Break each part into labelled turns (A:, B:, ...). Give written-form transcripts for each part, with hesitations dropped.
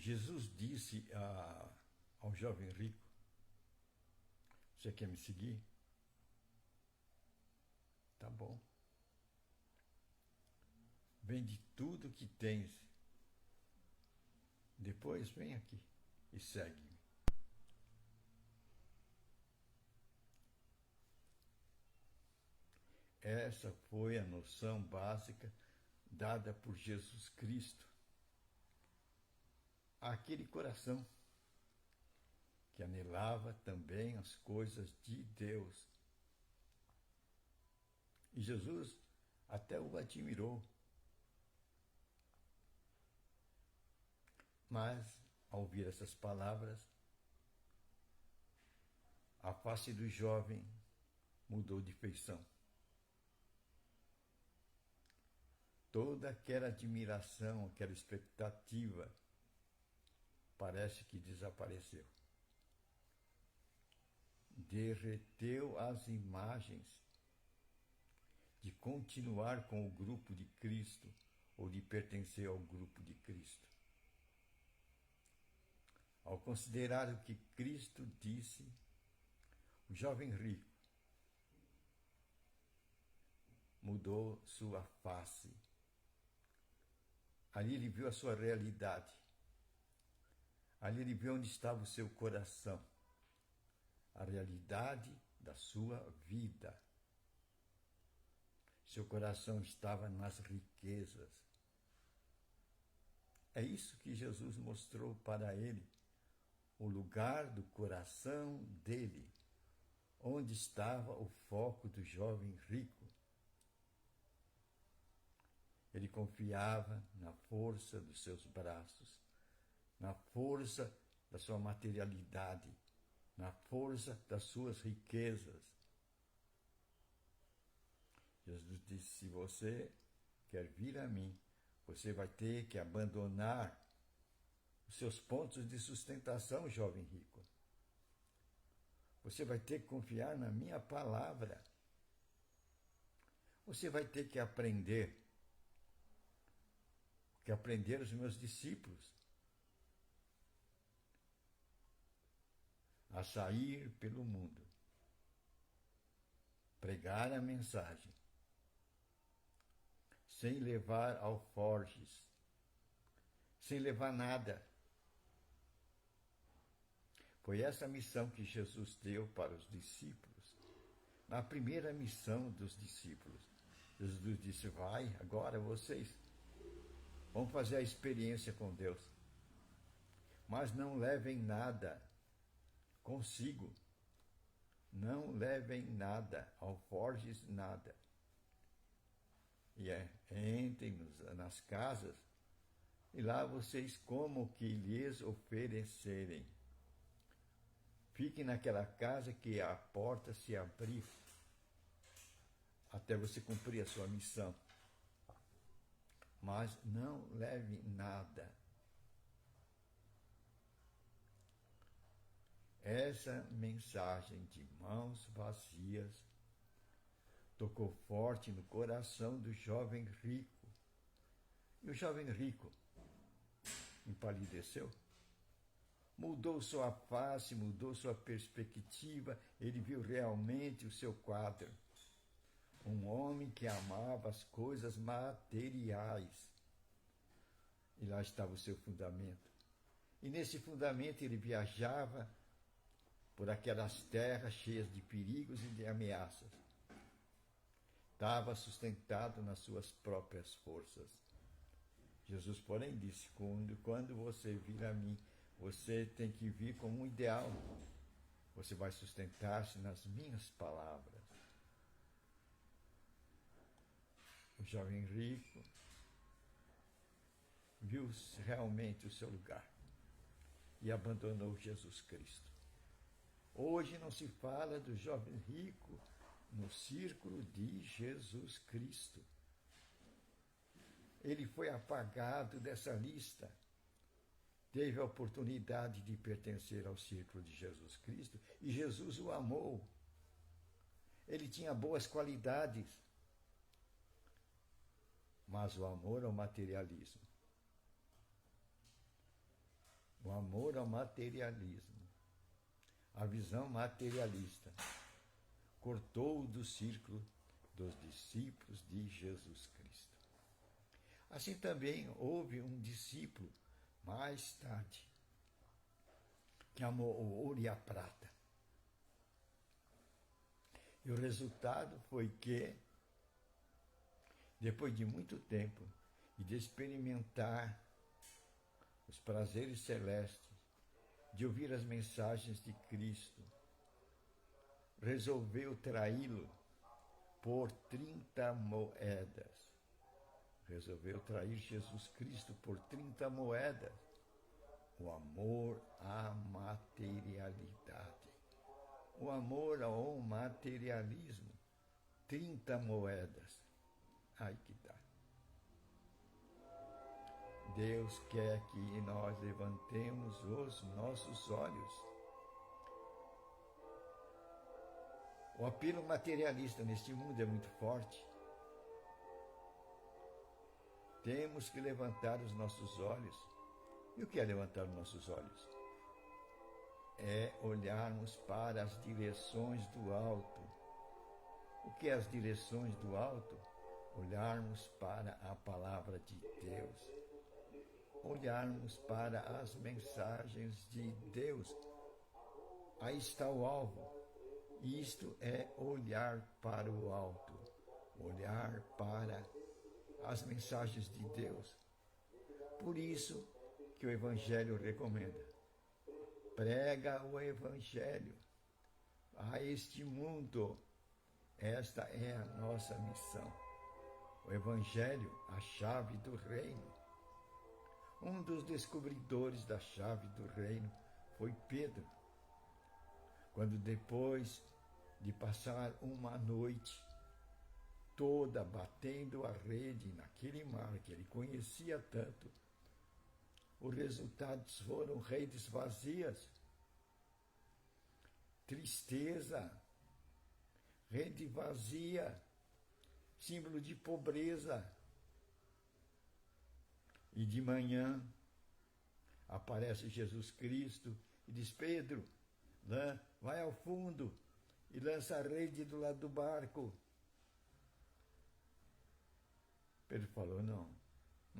A: Jesus disse ao jovem rico: você quer me seguir? Tá bom. Vende tudo que tens. Depois vem aqui e segue-me. Essa foi a noção básica dada por Jesus Cristo àquele coração que anelava também as coisas de Deus. E Jesus até o admirou. Mas, ao ouvir essas palavras, a face do jovem mudou de feição. Toda aquela admiração, aquela expectativa, parece que desapareceu. Derreteu as imagens de continuar com o grupo de Cristo ou de pertencer ao grupo de Cristo. Ao considerar o que Cristo disse, o jovem rico mudou sua face. Ali ele viu a sua realidade. Ali ele viu onde estava o seu coração. A realidade da sua vida. Seu coração estava nas riquezas. É isso que Jesus mostrou para ele. O lugar do coração dele, onde estava o foco do jovem rico. Ele confiava na força dos seus braços, na força da sua materialidade, na força das suas riquezas. Jesus disse: se você quer vir a mim, você vai ter que abandonar os seus pontos de sustentação, jovem rico. Você vai ter que confiar na minha palavra. Você vai ter que aprender o que aprenderam os meus discípulos. A sair pelo mundo, pregar a mensagem, sem levar alforjes, sem levar nada. Foi essa a missão que Jesus deu para os discípulos. Na primeira missão dos discípulos, Jesus disse: vai, agora vocês vão fazer a experiência com Deus. Mas não levem nada consigo. Não levem nada, alforjes, nada. E entrem nas casas e lá vocês comam o que lhes oferecerem. Fiquem naquela casa que a porta se abrir até você cumprir a sua missão. Mas não leve nada. Essa mensagem de mãos vazias tocou forte no coração do jovem rico. E o jovem rico empalideceu. Mudou sua face, mudou sua perspectiva, ele viu realmente o seu quadro. Um homem que amava as coisas materiais. E lá estava o seu fundamento. E nesse fundamento ele viajava por aquelas terras cheias de perigos e de ameaças. Estava sustentado nas suas próprias forças. Jesus, porém, disse: quando você vir a mim, você tem que vir como um ideal. Você vai sustentar-se nas minhas palavras. O jovem rico viu realmente o seu lugar e abandonou Jesus Cristo. Hoje não se fala do jovem rico no círculo de Jesus Cristo. Ele foi apagado dessa lista. Teve a oportunidade de pertencer ao círculo de Jesus Cristo e Jesus o amou. Ele tinha boas qualidades, mas o amor ao materialismo o amor ao materialismo, a visão materialista, cortou-o do círculo dos discípulos de Jesus Cristo. Assim também houve um discípulo mais tarde que amou o ouro e a prata. E o resultado foi que, depois de muito tempo e de experimentar os prazeres celestes, de ouvir as mensagens de Cristo, resolveu traí-lo por 30 moedas. Resolveu trair Jesus Cristo por 30 moedas. O amor à materialidade. O amor ao materialismo. 30 moedas. Aí que dá. Deus quer que nós levantemos os nossos olhos. O apelo materialista neste mundo é muito forte. Temos que levantar os nossos olhos. E o que é levantar os nossos olhos? É olharmos para as direções do alto. O que é as direções do alto? Olharmos para a palavra de Deus. Olharmos para as mensagens de Deus. Aí está o alvo. Isto é olhar para o alto. Olhar para as mensagens de Deus. Por isso que o Evangelho recomenda. Prega o Evangelho a este mundo. Esta é a nossa missão. O Evangelho, a chave do reino. Um dos descobridores da chave do reino foi Pedro. Quando depois de passar uma noite toda batendo a rede naquele mar que ele conhecia tanto, os resultados foram redes vazias, tristeza, rede vazia, símbolo de pobreza. E de manhã aparece Jesus Cristo e diz: Pedro, vai ao fundo e lança a rede do lado do barco. Pedro falou: não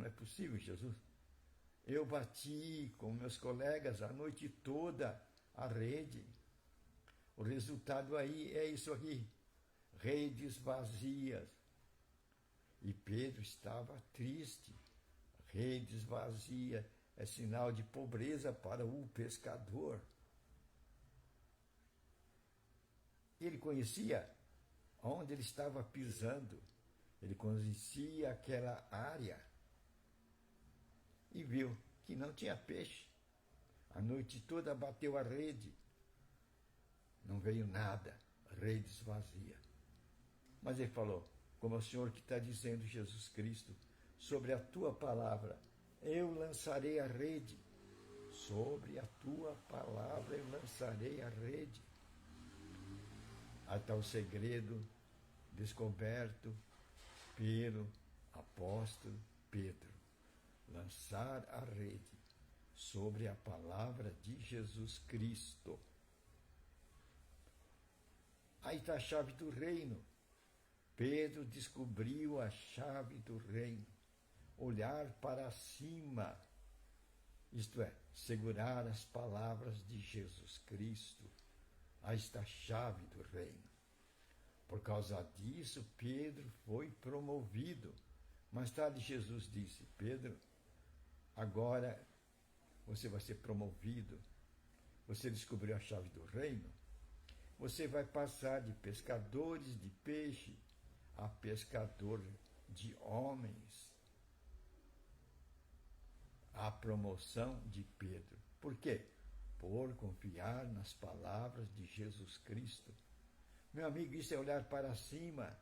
A: é possível, Jesus. Eu bati com meus colegas a noite toda a rede. O resultado aí é isso aqui, redes vazias. E Pedro estava triste. Redes vazias é sinal de pobreza para o pescador. Ele conhecia onde ele estava pisando. Ele conhecia aquela área e viu que não tinha peixe. A noite toda bateu a rede. Não veio nada, redes vazias. Mas ele falou, como o Senhor que está dizendo, Jesus Cristo, sobre a tua palavra, eu lançarei a rede. Sobre a tua palavra eu lançarei a rede. Aí está o segredo descoberto pelo apóstolo Pedro. Lançar a rede sobre a palavra de Jesus Cristo. Aí está a chave do reino. Pedro descobriu a chave do reino. Olhar para cima, isto é, segurar as palavras de Jesus Cristo. Aí está a chave do reino. Por causa disso, Pedro foi promovido. Mais tarde, Jesus disse: Pedro, agora você vai ser promovido. Você descobriu a chave do reino. Você vai passar de pescadores de peixe a pescador de homens. A promoção de Pedro. Por quê? Por confiar nas palavras de Jesus Cristo. Meu amigo, isso é olhar para cima.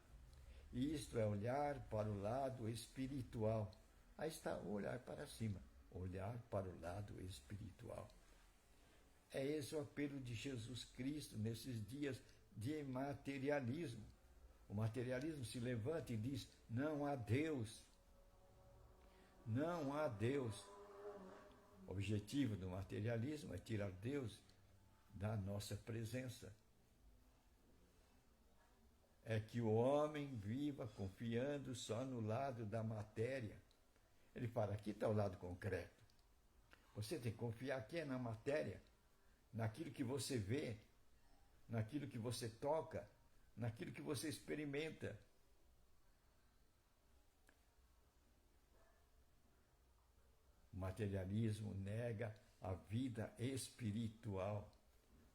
A: Isto é olhar para o lado espiritual. Aí está o olhar para cima. Olhar para o lado espiritual. É esse o apelo de Jesus Cristo nesses dias de materialismo. O materialismo se levanta e diz: não há Deus. Não há Deus. O objetivo do materialismo é tirar Deus da nossa presença. É que o homem viva confiando só no lado da matéria. Ele fala, aqui está o lado concreto. Você tem que confiar aqui na matéria, naquilo que você vê, naquilo que você toca, naquilo que você experimenta. O materialismo nega a vida espiritual,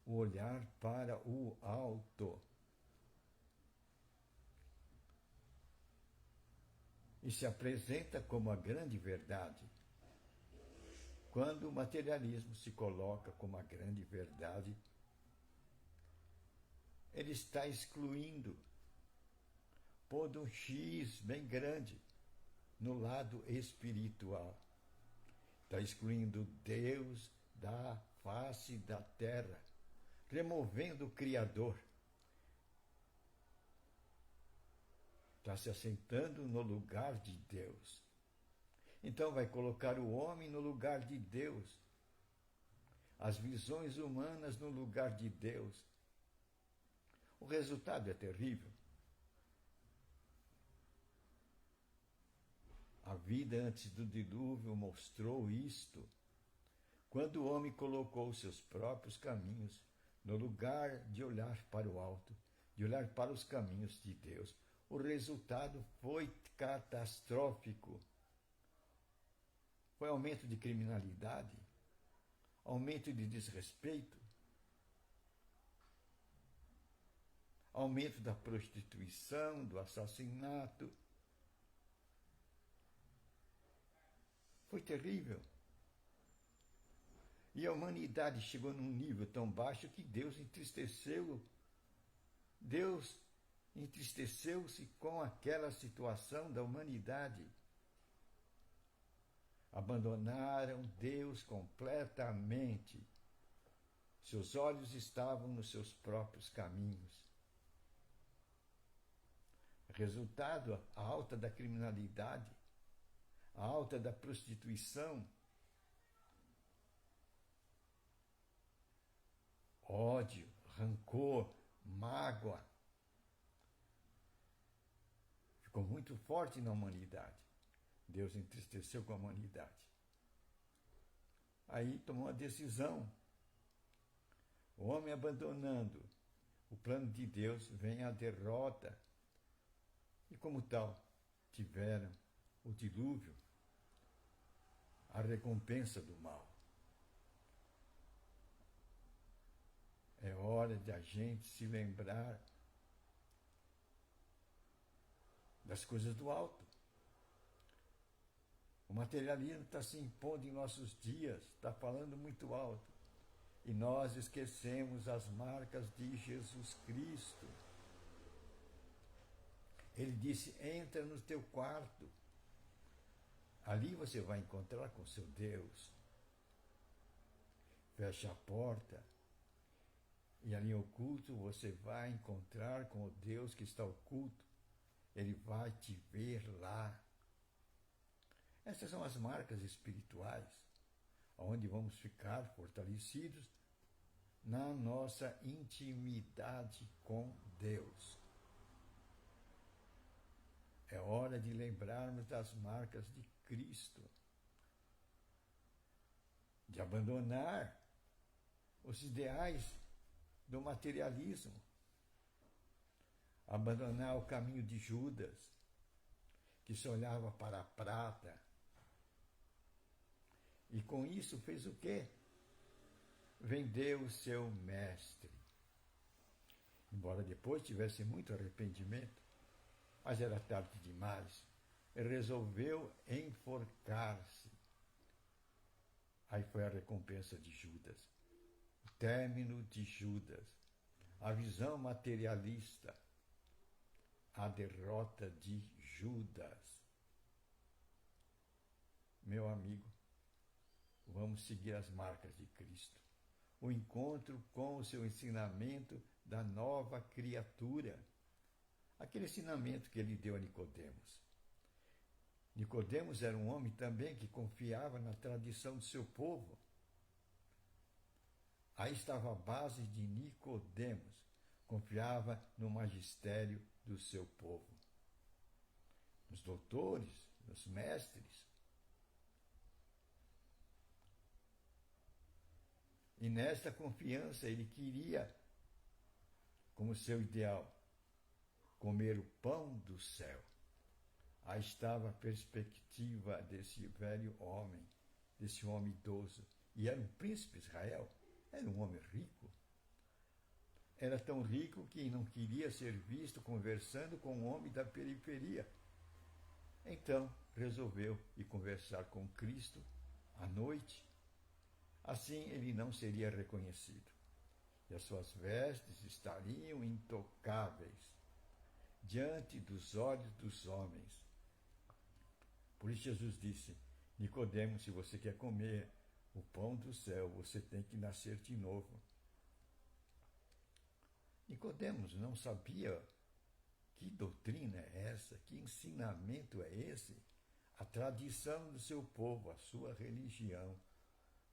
A: o olhar para o alto. E se apresenta como a grande verdade. Quando o materialismo se coloca como a grande verdade, ele está excluindo, pondo um X bem grande no lado espiritual. Está excluindo Deus da face da terra, removendo o Criador. Está se assentando no lugar de Deus. Então vai colocar o homem no lugar de Deus, as visões humanas no lugar de Deus. O resultado é terrível. A vida antes do dilúvio mostrou isto. Quando o homem colocou seus próprios caminhos no lugar de olhar para o alto, de olhar para os caminhos de Deus, o resultado foi catastrófico. Foi aumento de criminalidade, aumento de desrespeito, aumento da prostituição, do assassinato. Foi terrível. E a humanidade chegou num nível tão baixo que Deus entristeceu. Deus entristeceu-se com aquela situação da humanidade. Abandonaram Deus completamente. Seus olhos estavam nos seus próprios caminhos. Resultado, a alta da criminalidade, a alta da prostituição, ódio, rancor, mágoa. Ficou muito forte na humanidade. Deus entristeceu com a humanidade. Aí tomou a decisão. O homem abandonando o plano de Deus, vem a derrota. E como tal, tiveram o dilúvio, a recompensa do mal. É hora de a gente se lembrar das coisas do alto. O materialismo está se impondo em nossos dias, está falando muito alto. E nós esquecemos as marcas de Jesus Cristo. Ele disse, entra no teu quarto. Ali você vai encontrar com seu Deus. Fecha a porta. E ali oculto você vai encontrar com o Deus que está oculto. Ele vai te ver lá. Essas são as marcas espirituais, onde vamos ficar fortalecidos na nossa intimidade com Deus. É hora de lembrarmos das marcas de Cristo, de abandonar os ideais do materialismo, abandonar o caminho de Judas, que só olhava para a prata. E com isso fez o quê? Vendeu o seu mestre. Embora depois tivesse muito arrependimento, mas era tarde demais. Ele resolveu enforcar-se. Aí foi a recompensa de Judas. O término de Judas. A visão materialista. A derrota de Judas. Meu amigo, vamos seguir as marcas de Cristo. O encontro com o seu ensinamento da nova criatura. Aquele ensinamento que ele deu a Nicodemos. Nicodemos era um homem também que confiava na tradição do seu povo. Aí estava a base de Nicodemos. Confiava no magistério do seu povo, nos doutores, nos mestres. E nesta confiança ele queria, como seu ideal, comer o pão do céu. Aí estava a perspectiva desse velho homem, desse homem idoso. E era um príncipe de Israel, era um homem rico. Era tão rico que não queria ser visto conversando com um homem da periferia. Então resolveu ir conversar com Cristo à noite. Assim ele não seria reconhecido. E as suas vestes estariam intocáveis diante dos olhos dos homens. Por isso Jesus disse: Nicodemo, se você quer comer o pão do céu, você tem que nascer de novo. Nicodemos não sabia que doutrina é essa, que ensinamento é esse. A tradição do seu povo, a sua religião,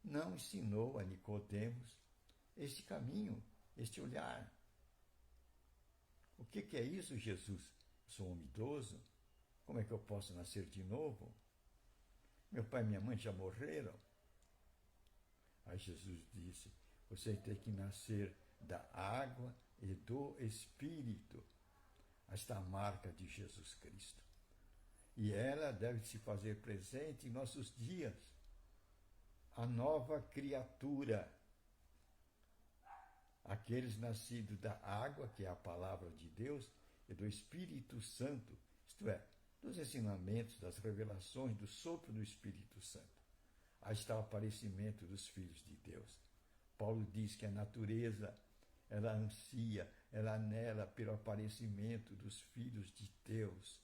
A: não ensinou a Nicodemos este caminho, este olhar. O que é isso, Jesus? Sou um homem idoso? Como é que eu posso nascer de novo? Meu pai e minha mãe já morreram. Aí Jesus disse: você tem que nascer da água e do Espírito. Esta marca de Jesus Cristo. E ela deve se fazer presente em nossos dias. A nova criatura. Aqueles nascidos da água, que é a palavra de Deus, e do Espírito Santo, isto é, dos ensinamentos, das revelações, do sopro do Espírito Santo. Aí está o aparecimento dos filhos de Deus. Paulo diz que a natureza, ela ansia, ela anela pelo aparecimento dos filhos de Deus.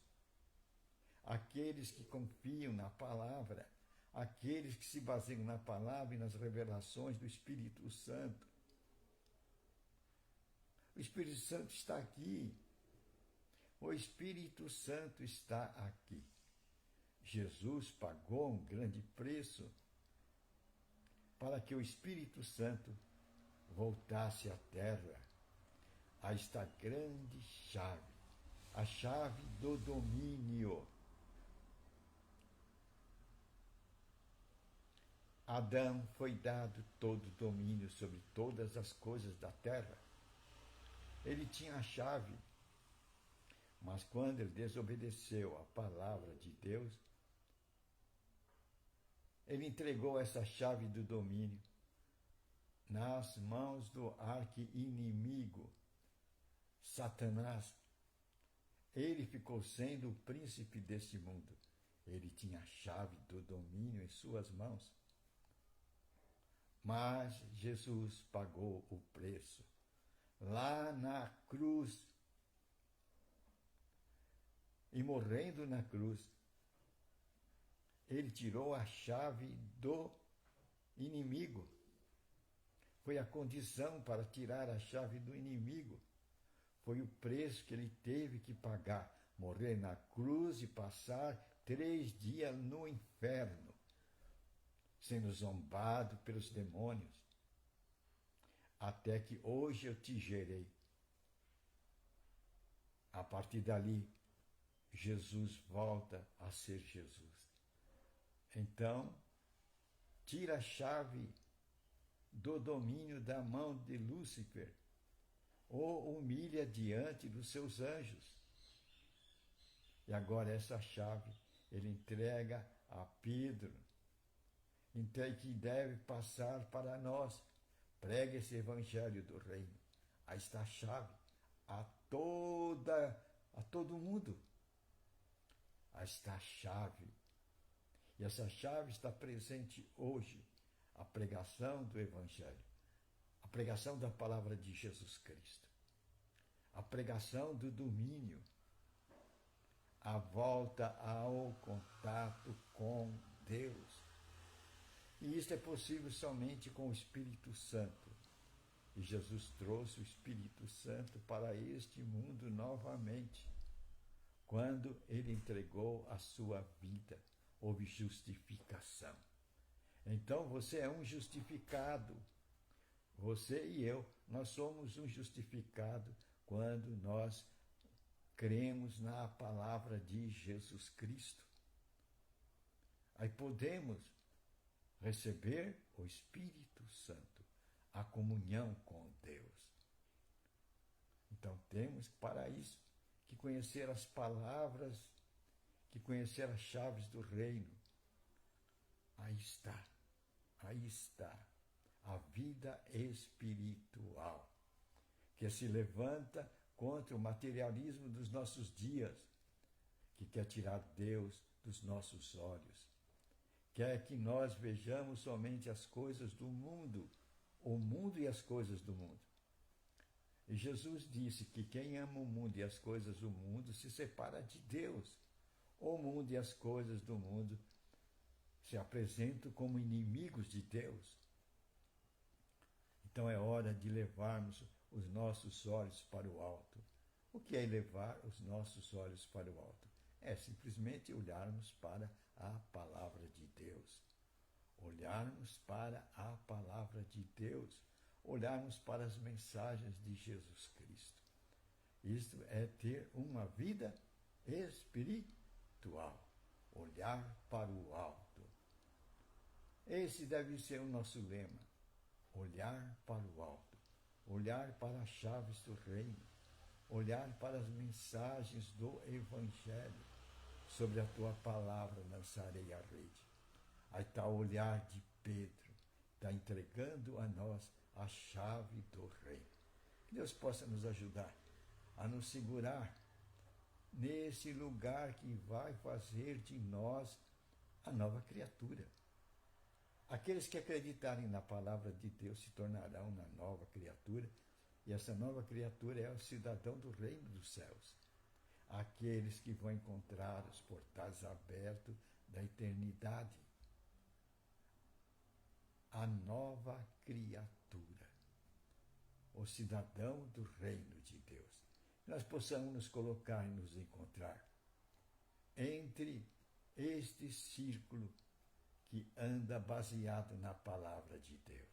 A: Aqueles que confiam na palavra, aqueles que se baseiam na palavra e nas revelações do Espírito Santo. O Espírito Santo está aqui. O Espírito Santo está aqui. Jesus pagou um grande preço para que o Espírito Santo voltasse à terra. Aí está a grande chave, a chave do domínio. Adão foi dado todo o domínio sobre todas as coisas da terra. Ele tinha a chave, mas quando ele desobedeceu à palavra de Deus, ele entregou essa chave do domínio nas mãos do arqui-inimigo, Satanás. Ele ficou sendo o príncipe deste mundo. Ele tinha a chave do domínio em suas mãos. Mas Jesus pagou o preço. Lá na cruz, e morrendo na cruz, ele tirou a chave do inimigo. Foi a condição para tirar a chave do inimigo. Foi o preço que ele teve que pagar. Morrer na cruz e passar 3 dias no inferno, sendo zombado pelos demônios. Até que hoje eu te gerei. A partir dali, Jesus volta a ser Jesus. Então, tira a chave do domínio da mão de Lúcifer, ou humilha diante dos seus anjos. E agora essa chave ele entrega a Pedro, então que deve passar para nós. Prega esse evangelho do reino. Aí está a chave a todo mundo. Aí está a chave. E essa chave está presente hoje. A pregação do evangelho. A pregação da palavra de Jesus Cristo. A pregação do domínio. A volta ao contato com Deus. E isso é possível somente com o Espírito Santo. E Jesus trouxe o Espírito Santo para este mundo novamente. Quando ele entregou a sua vida, houve justificação. Então você é um justificado. Você e eu, nós somos um justificado quando nós cremos na palavra de Jesus Cristo. Aí podemos receber o Espírito Santo, a comunhão com Deus. Então temos para isso que conhecer as palavras, que conhecer as chaves do reino. Aí está a vida espiritual, que se levanta contra o materialismo dos nossos dias, que quer tirar Deus dos nossos olhos, quer que nós vejamos somente as coisas do mundo, o mundo e as coisas do mundo. E Jesus disse que quem ama o mundo e as coisas do mundo se separa de Deus. O mundo e as coisas do mundo se apresentam como inimigos de Deus. Então é hora de levarmos os nossos olhos para o alto. O que é levar os nossos olhos para o alto? É simplesmente olharmos para a palavra de Deus. Olharmos para a palavra de Deus. Olharmos para as mensagens de Jesus Cristo. Isto é ter uma vida espiritual. Olhar para o alto. Esse deve ser o nosso lema. Olhar para o alto. Olhar para as chaves do reino. Olhar para as mensagens do Evangelho. Sobre a tua palavra lançarei a rede. Aí está o olhar de Pedro. Está entregando a nós a chave do reino. Que Deus possa nos ajudar a nos segurar nesse lugar que vai fazer de nós a nova criatura. Aqueles que acreditarem na palavra de Deus se tornarão uma nova criatura, e essa nova criatura é o cidadão do reino dos céus. Aqueles que vão encontrar os portais abertos da eternidade. A nova criatura, o cidadão do reino de Deus. Nós possamos nos colocar e nos encontrar entre este círculo que anda baseado na palavra de Deus.